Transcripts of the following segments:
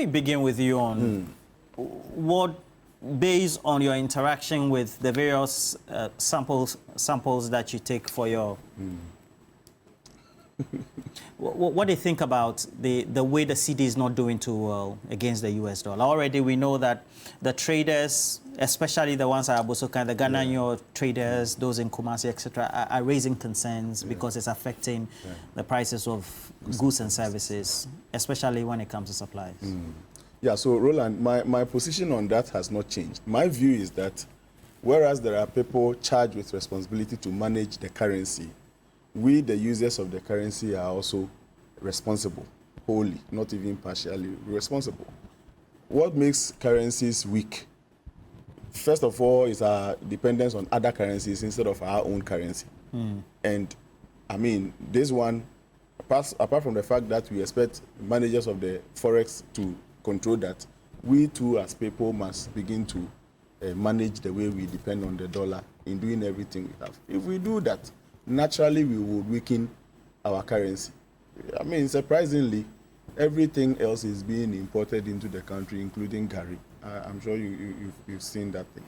me begin with you on what, based on your interaction with the various samples that you take for your... What do you think about the way the cedi is not doing too well against the US dollar? Already we know that the traders, especially the ones at Abosokan, the Ghanaian traders, those in Kumasi, etc., are raising concerns because it's affecting the prices of goods and services, especially when it comes to supplies. Yeah, so Roland, my position on that has not changed. My view is that whereas there are people charged with responsibility to manage the currency, we, the users of the currency, are also responsible, wholly, not even partially responsible. What makes currencies weak, first of all, is our dependence on other currencies instead of our own currency. And, I mean, this one, apart from the fact that we expect managers of the Forex to control that, we too, as people, must begin to manage the way we depend on the dollar in doing everything we have. If we do that, naturally we would weaken our currency. I mean, surprisingly, everything else is being imported into the country, including Gary. I'm sure you've seen that thing.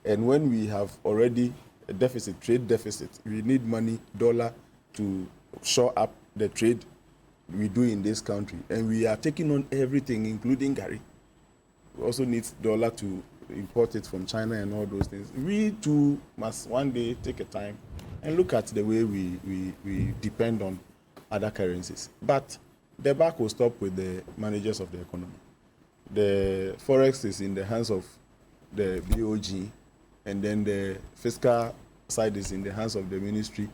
And when we have already a deficit, trade deficit, we need money, dollar, to shore up the trade we do in this country. And we are taking on everything, including Gary. We also need dollar to import it from China and all those things. We too must one day take a time and look at the way we depend on other currencies. But the buck will stop with the managers of the economy. The Forex is in the hands of the BOG, and then the fiscal side is in the hands of the ministry.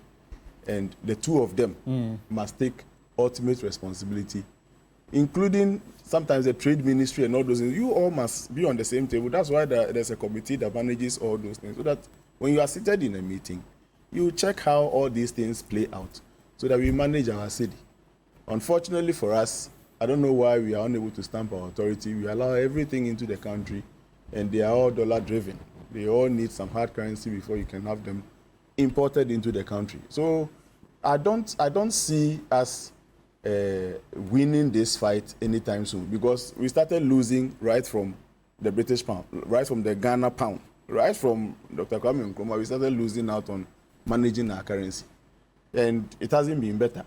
And the two of them must take ultimate responsibility, including sometimes the trade ministry and all those things. You all must be on the same table. That's why there's a committee that manages all those things, so that when you are seated in a meeting, you check how all these things play out so that we manage our city. Unfortunately for us, I don't know why we are unable to stamp our authority. We allow everything into the country, and they are all dollar-driven. They all need some hard currency before you can have them imported into the country. So I don't see us winning this fight anytime soon, because we started losing right from the British pound, right from the Ghana pound, right from Dr. Kwame Nkrumah. We started losing out on managing our currency, and it hasn't been better.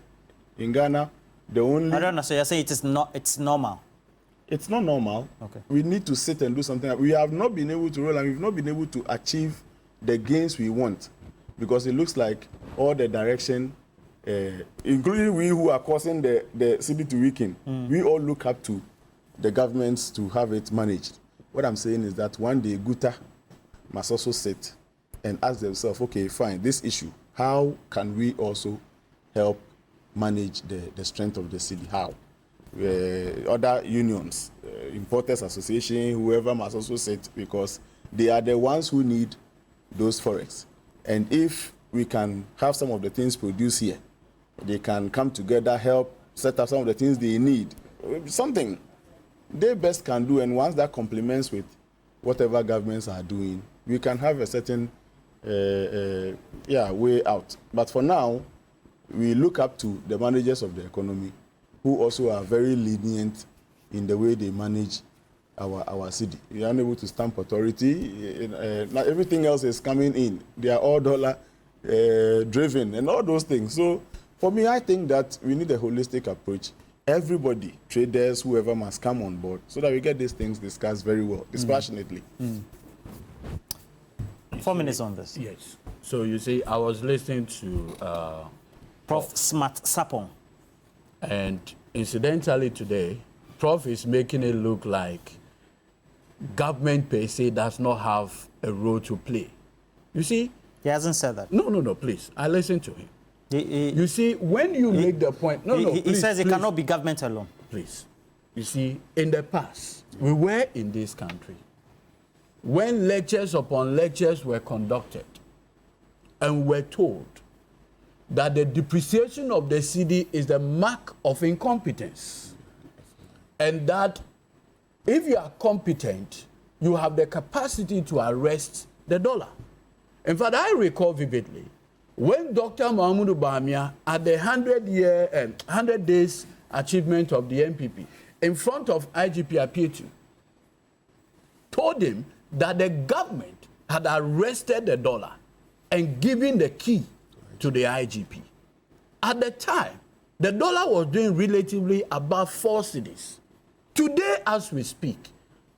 In Ghana, the only... I don't understand. You're saying it's normal. It's not normal. Okay. We need to sit and do something. We have not been able to roll, and we've not been able to achieve the gains we want, because it looks like all the direction, including we who are causing the city to weaken, we all look up to the governments to have it managed. What I'm saying is that one day Guta must also sit and ask themselves, okay, fine, this issue, how can we also help manage the strength of the city? How? Other unions, Importers Association, whoever must also sit, because they are the ones who need those forex. And if we can have some of the things produced here, they can come together, help set up some of the things they need. Something they best can do, and once that complements with whatever governments are doing, we can have a certain way out. But for now, we look up to the managers of the economy, who also are very lenient in the way they manage our city. We are unable to stamp authority. Now everything else is coming in. They are all dollar driven and all those things. So for me, I think that we need a holistic approach. Everybody, traders, whoever, must come on board so that we get these things discussed very well, dispassionately. 4 minutes on this. Yes. So you see, I was listening to Prof. Smart Sapon. And incidentally today, Prof is making it look like government per se does not have a role to play. You see? He hasn't said that. No, please. I listen to him. You see, when you make the point... He says it cannot be government alone. Please. You see, in the past, we were in this country when lectures upon lectures were conducted and were told that the depreciation of the cedi is the mark of incompetence, and that if you are competent, you have the capacity to arrest the dollar. In fact, I recall vividly when Dr. Mahmoud Bamia, at the 100 days achievement of the MPP, in front of IGP Apietu, told him that the government had arrested the dollar and given the key to the IGP. At the time, the dollar was doing relatively above 4 cedis. Today, as we speak,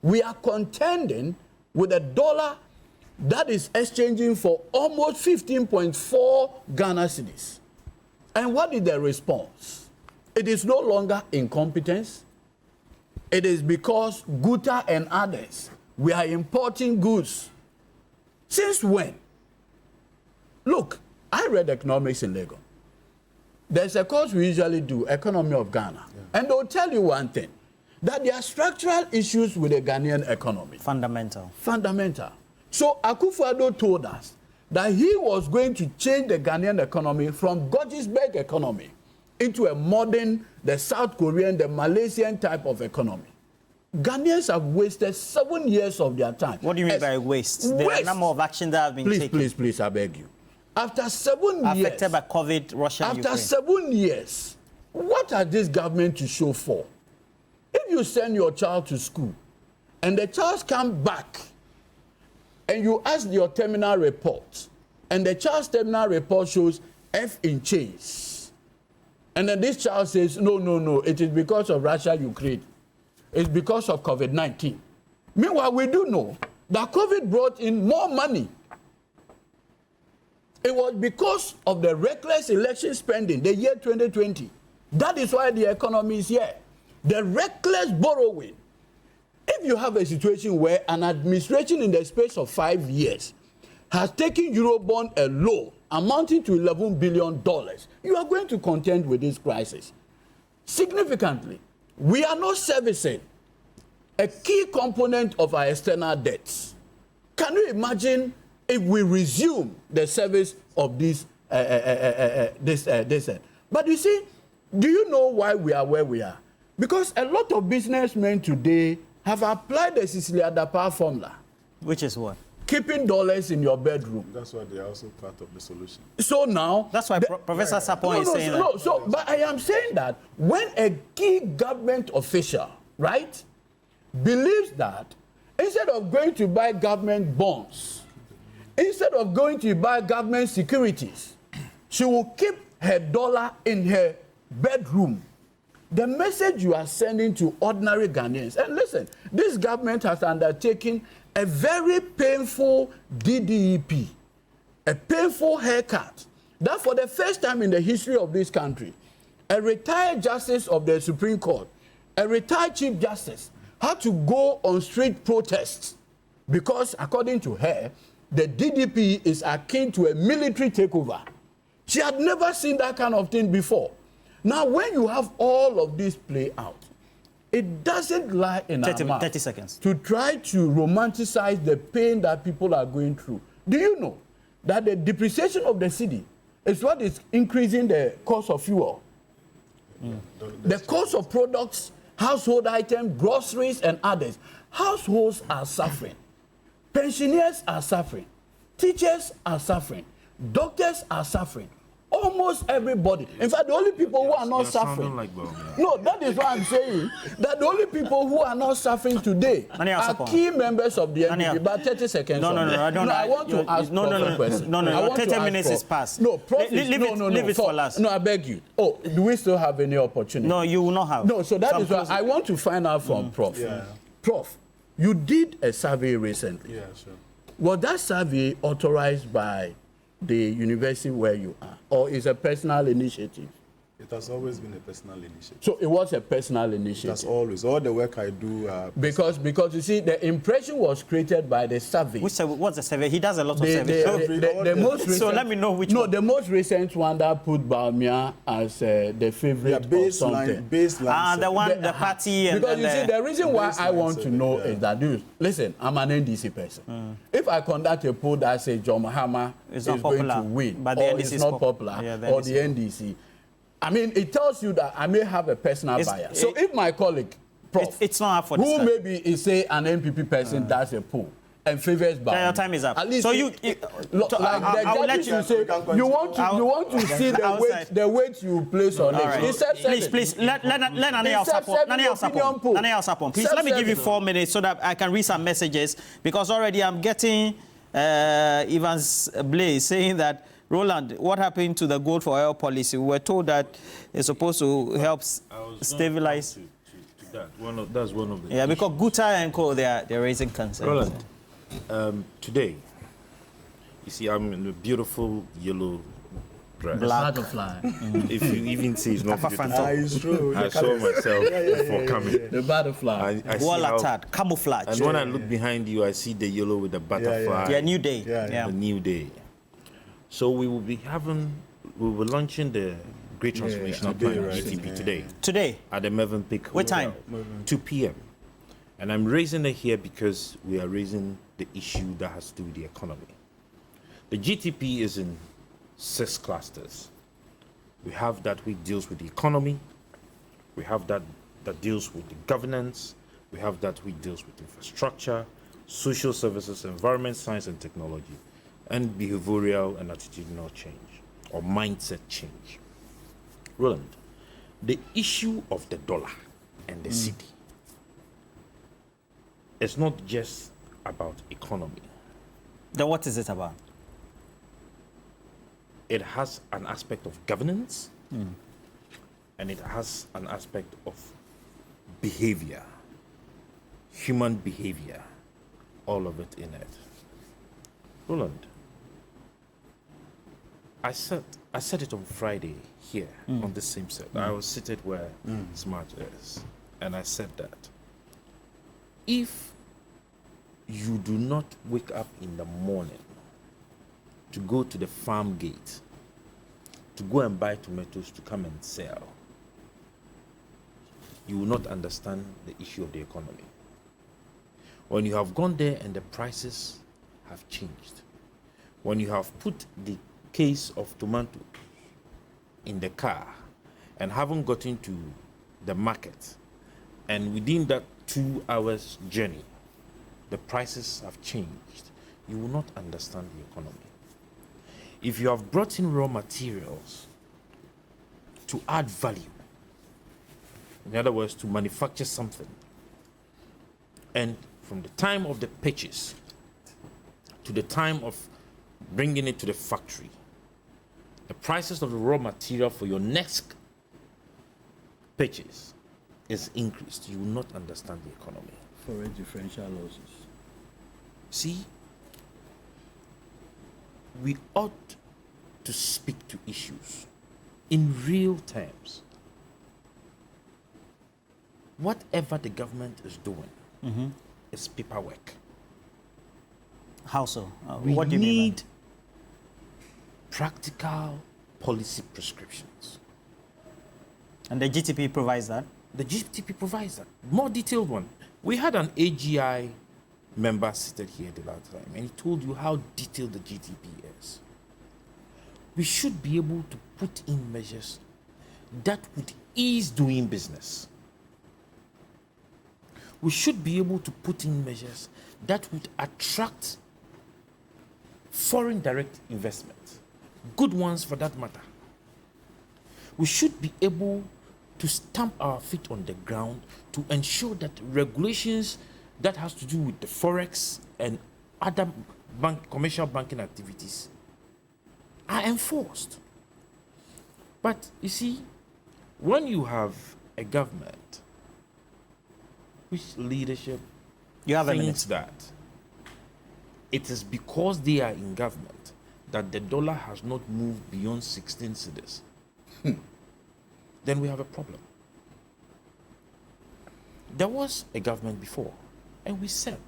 we are contending with a dollar that is exchanging for almost 15.4 Ghana cedis. And what is the response? It is no longer incompetence. It is because Guta and others, we are importing goods. Since when? Look, I read economics in Lagos. There's a course we usually do, Economy of Ghana. Yeah. And they'll tell you one thing, that there are structural issues with the Ghanaian economy. Fundamental. Fundamental. So Akufo-Addo told us that he was going to change the Ghanaian economy from Gothisburg economy into a modern, the South Korean, the Malaysian type of economy. Ghanaians have wasted 7 years of their time. What do you mean by waste? There are a number of actions that have been taken. Please, I beg you. After 7 years... Affected by COVID, Russia, After Ukraine. 7 years, what are this government to show for? If you send your child to school and the child comes back and you ask your terminal report and the child's terminal report shows F in chains, and then this child says, no, it is because of Russia, Ukraine. It's because of COVID-19. Meanwhile, we do know that COVID brought in more money. It was because of the reckless election spending, the year 2020. That is why the economy is here. The reckless borrowing. If you have a situation where an administration in the space of 5 years has taken Eurobond alone amounting to $11 billion, you are going to contend with this crisis. Significantly, we are not servicing a key component of our external debts. Can you imagine if we resume the service of this? But you see, do you know why we are where we are? Because a lot of businessmen today have applied the Sicily Adapa formula. Which is what? Keeping dollars in your bedroom. That's why they are also part of the solution. So now... That's why Professor Sapon is saying that. But I am saying that when a key government official, right, believes that instead of going to buy government bonds, instead of going to buy government securities, she will keep her dollar in her bedroom. The message you are sending to ordinary Ghanaians, and listen, this government has undertaken a very painful DDEP, a painful haircut, that for the first time in the history of this country, a retired justice of the Supreme Court, a retired chief justice, had to go on street protests because, according to her, the DDP is akin to a military takeover. She had never seen that kind of thing before. Now, when you have all of this play out, it doesn't lie in our mouth 30 seconds. to try to romanticize the pain that people are going through. Do you know that the depreciation of the cedi is what is increasing the cost of fuel? The cost of products, household items, groceries, and others. Households are suffering. Pensioners are suffering. Teachers are suffering. Doctors are suffering. Almost everybody. In fact, the only people who are not suffering. No, that is what I'm saying. That the only people who are not suffering today are key members of the NDP. But 30 seconds. No, I want to ask a question. No, 30 minutes is past. No, leave it for last. No, I beg you. Oh, do we still have any opportunity? No, you will not have. No, so that is what I want to find out from Prof. Yeah. Prof, you did a survey recently. Yeah, sure. Was that survey authorized by the university where you are, or is a personal initiative? It has always been a personal initiative. So it was a personal initiative. That's always. All the work I do... because you see, the impression was created by the survey. What's the survey? He does a lot of surveys. The most recent, so let me know which one. No, the most recent one that put Bawumia as the favorite or something. Baseline. The party. And because you see, the reason why I want to know is that, listen, I'm an NDC person. If I conduct a poll that says John Mahama is going to win, but or it's not popular, or the NDC, I mean, it tells you that I may have a personal bias. So if my colleague, Prof, it's not up for who maybe is, say, an MPP person, does a poll, and favors buying. Your time is up. At least so like the I will let judges will say, you want to see the weight you place on it. Right. Please, let Nane else happen. Please, let me give you 4 minutes so that I can read some messages, because already I'm getting Evans Blaze saying that, Roland, what happened to the gold for oil policy? We were told that it's supposed to help stabilize. That's one of the Yeah, issues. because Guta and Co, they're raising concerns. Roland, today, you see, I'm in a beautiful yellow dress. Black. Butterfly. If you even see it's not beautiful, It's true. I saw myself before coming. The butterfly. I see how, Camouflage. and when I look behind you, I see the yellow with the butterfly. Yeah, new day. Yeah. The new day. So we will be launching the Great Transformational Plan, right. GTP, today. Today? At the Mervyn Peak What Hotel, time? 2 p.m. And I'm raising it here because we are raising the issue that has to do with the economy. The GTP is in 6 clusters. We have that which deals with the economy. We have that deals with the governance. We have that which deals with infrastructure, social services, environment, science and technology, and behavioral and attitudinal change, or mindset change. Roland, the issue of the dollar and the cedi is not just about economy. Then what is it about? It has an aspect of governance, and it has an aspect of behavior, human behavior, all of it in it. Roland, I said it on Friday here on the same set. I was seated where Smart is, and I said that if you do not wake up in the morning to go to the farm gate to go and buy tomatoes to come and sell, you will not understand the issue of the economy. When you have gone there and the prices have changed, when you have put the case of tomato in the car and haven't gotten to the market, and within that 2 hours journey, the prices have changed, you will not understand the economy. If you have brought in raw materials to add value, in other words, to manufacture something, and from the time of the purchase to the time of bringing it to the factory, the prices of the raw material for your next purchase is increased, you will not understand the economy. Foreign differential losses. See, we ought to speak to issues in real terms. Whatever the government is doing is paperwork. How so? We What do you mean? need practical policy prescriptions. And the GTP provides that? The GTP provides that. More detailed one. We had an AGI member seated here the last time, and he told you how detailed the GTP is. We should be able to put in measures that would ease doing business. We should be able to put in measures that would attract foreign direct investment, good ones for that matter. We should be able to stamp our feet on the ground to ensure that regulations that has to do with the forex and other commercial banking activities are enforced. But you see, when you have a government which leadership You have a thinks minute. that it is because they are in government that the dollar has not moved beyond 16 cedis, then we have a problem. There was a government before, and we said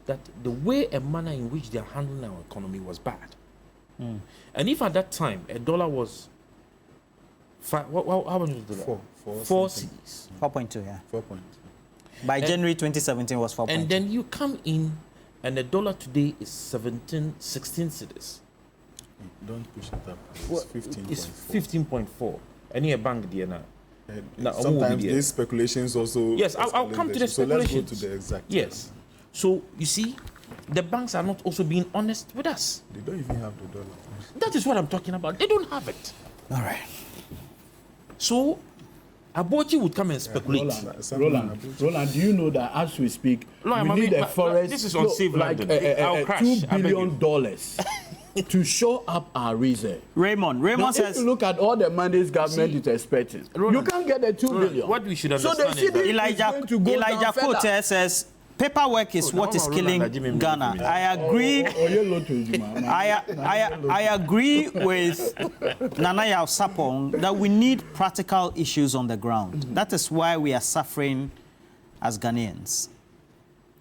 that the way and manner in which they are handling our economy was bad. And if at that time a dollar was how much was the dollar? Four cedis. 4.2, yeah. 4 point. By January 2017 was 4.2. And then you come in, and the dollar today is 16 cedis. Don't push it up. It's 15.4. It's 15.4. Any a bank there now. Now, Sometimes these speculations also. Yes, I'll come to the So let's go speculations. to the exact. Yes. So you see, the banks are not also being honest with us. They don't even have the dollar. That is what I'm talking about. They don't have it. All right. So, Abochi would come and speculate. Roland, do you know that as we speak, No, we need a forest, this is unsafe like I'll crash. $2 billion to show up our reserve. Raymond Now, says, if you look at all the mandates government is expecting, you can't get the $2 billion. What we should So understand the is that cedi is going to go Elijah down further. Kote says, paperwork is what is killing Ghana. I agree. I agree with Nanaya Sapong that we need practical issues on the ground. That is why we are suffering as Ghanaians.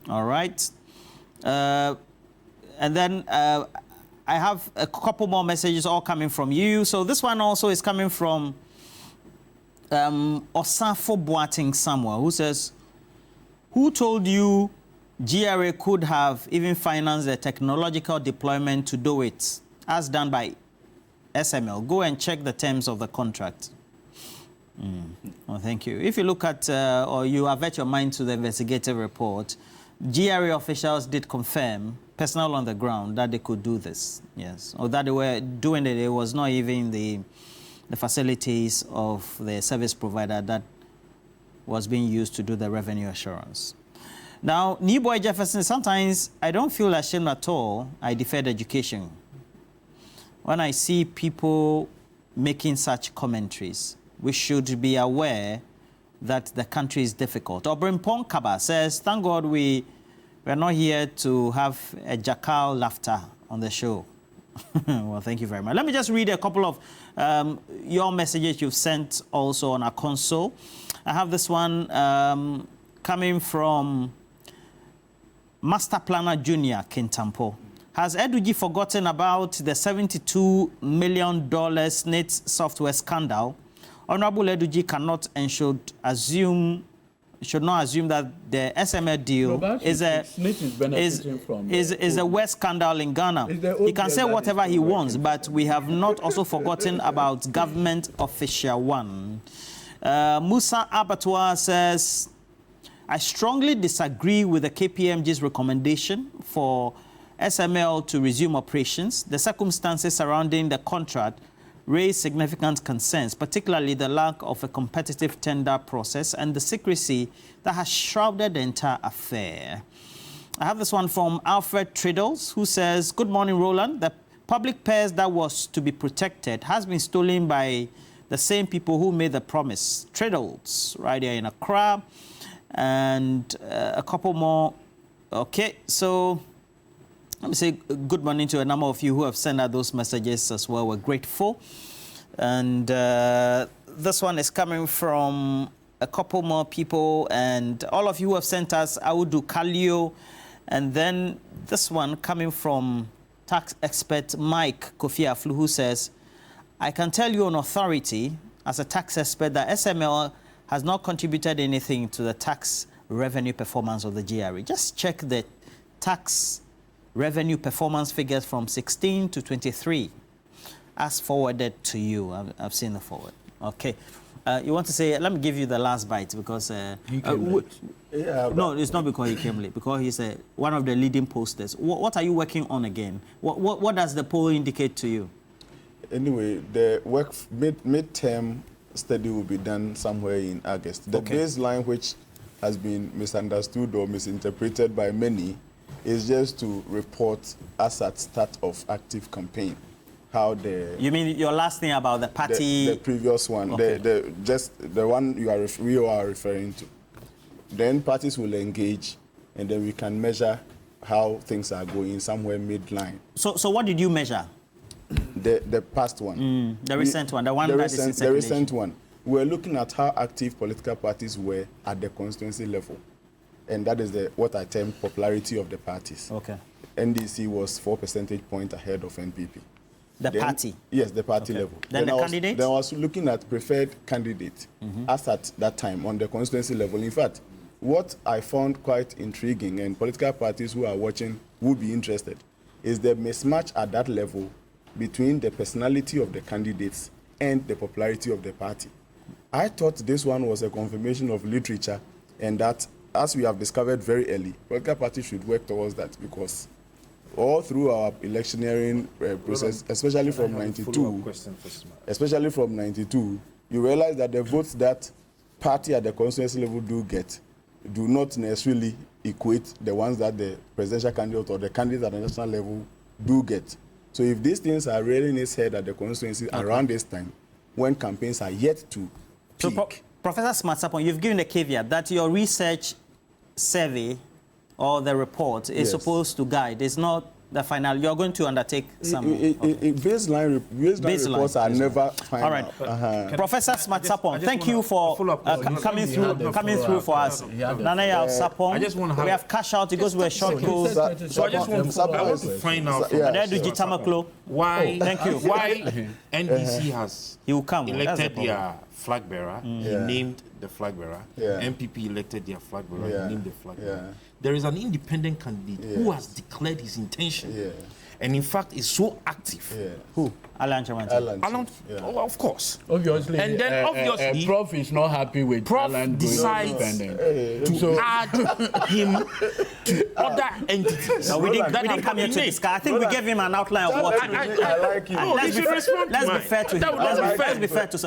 All right. And then I have a couple more messages all coming from you. So this one also is coming from Osafo Boating Samuel, who says, who told you GRA could have even financed the technological deployment to do it, as done by SML? Go and check the terms of the contract. Well, thank you. If you look at, or you avert your mind to the investigative report, GRA officials did confirm, personnel on the ground, that they could do this, yes. Or that they were doing it, it was not even the facilities of the service provider that was being used to do the revenue assurance. Now, New Boy Jefferson, sometimes I don't feel ashamed at all. I defend education. When I see people making such commentaries, we should be aware that the country is difficult. Obrimpong Kaba says, thank God we're not here to have a jackal laughter on the show. Well, thank you very much. Let me just read a couple of your messages you've sent also on our console. I have this one coming from Master Planner Junior Kintampo. Has Eduji forgotten about the $72 million SNIT software scandal? Honorable Eduji cannot and should not assume that the SML deal is a worst scandal in Ghana. He can say whatever he wants, but we have not also forgotten about government official one. Musa Abattoir says, I strongly disagree with the KPMG's recommendation for SML to resume operations. The circumstances surrounding the contract raise significant concerns, particularly the lack of a competitive tender process and the secrecy that has shrouded the entire affair. I have this one from Alfred Triddles, who says, good morning, Roland. The public purse that was to be protected has been stolen by the same people who made the promise. Triddles, right here in Accra, and a couple more. Okay, so let me say good morning to a number of you who have sent out those messages as well. We're grateful. And this one is coming from a couple more people, and all of you who have sent us, Audu Kalio, and then this one coming from tax expert Mike Kofi Aflu, who says, I can tell you on authority as a tax expert that SML has not contributed anything to the tax revenue performance of the GRA. Just check the tax revenue performance figures from 16 to 23 as forwarded to you. I've seen the forward. Okay. You want to say, let me give you the last bite because... no, it's not because he came late, because he's one of the leading posters. What are you working on again? What does the poll indicate to you? Anyway, the work mid-term study will be done somewhere in August. The baseline, which has been misunderstood or misinterpreted by many, is just to report as at start of active campaign. How the... You mean your last thing about the party? The previous one, just the one we are referring to. Then parties will engage, and then we can measure how things are going somewhere midline. So what did you measure? The past one. The recent one, the one that is in circulation. The recent one. We're looking at how active political parties were at the constituency level. And that is what I term popularity of the parties. Okay. NDC was 4 percentage points ahead of NPP. The party? Yes, the party level. Then the candidate? Then I was looking at preferred candidate as at that time on the constituency level. In fact, what I found quite intriguing, and political parties who are watching would be interested, is the mismatch at that level between the personality of the candidates and the popularity of the party. I thought this one was a confirmation of literature, and that as we have discovered very early, political parties should work towards that, because all through our electioneering process, especially from 92, you realize that the votes that party at the constituency level do get do not necessarily equate the ones that the presidential candidate or the candidates at the national level do get. So if these things are really in its head at the constituency around this time, when campaigns are yet to peak. So, Professor Smartsapon, you've given a caveat that your research survey or the report is supposed to guide. It's not the final. You're going to undertake some. Baseline reports are never final. All right. Professor Smartsapon, thank you for coming through for us. Nanaya Sapon, we have cash out. It goes with a short call. So I just want to find out why. Thank you. Why NDC has he will come. elected their flag bearer. He named the flag bearer. MPP elected their flag bearer. He named the flag bearer. There is an independent candidate who has declared his intention, and in fact is so active. Who? Alan Chamanti. Oh, of course. Obviously. And then obviously, Prof is not happy with Prof Alan decides to add him to other entities. No, we didn't come here to discuss. I think we gave him an outline of what to do. I like you. No, Let's be fair to him. Let's be fair to him.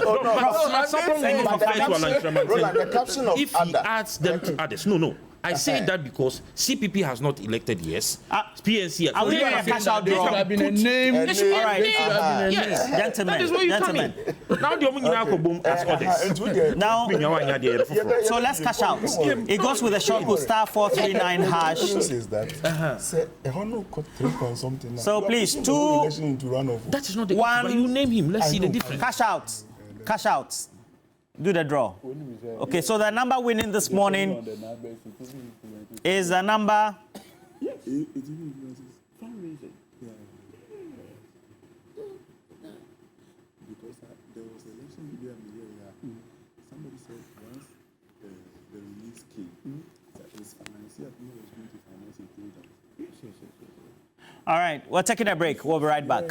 The caption of if he adds them to others. No. I say that because CPP has not elected, yes. PNC has. Are we doing a cash out draw? There should have been a name. All right. Yes. Gentlemen. That is where you come in. Now the only boom as others. Now, so let's cash out. It goes with a short code *439#. So please, two. That is not the one. But you name him. Let's see the difference. Cash out. Cash out. Do the draw. Okay, so the number winning this morning is the number. Because there was an election here, somebody said once the release came, that his financier was going to finance a product. All right, we're taking a break. We'll be right back.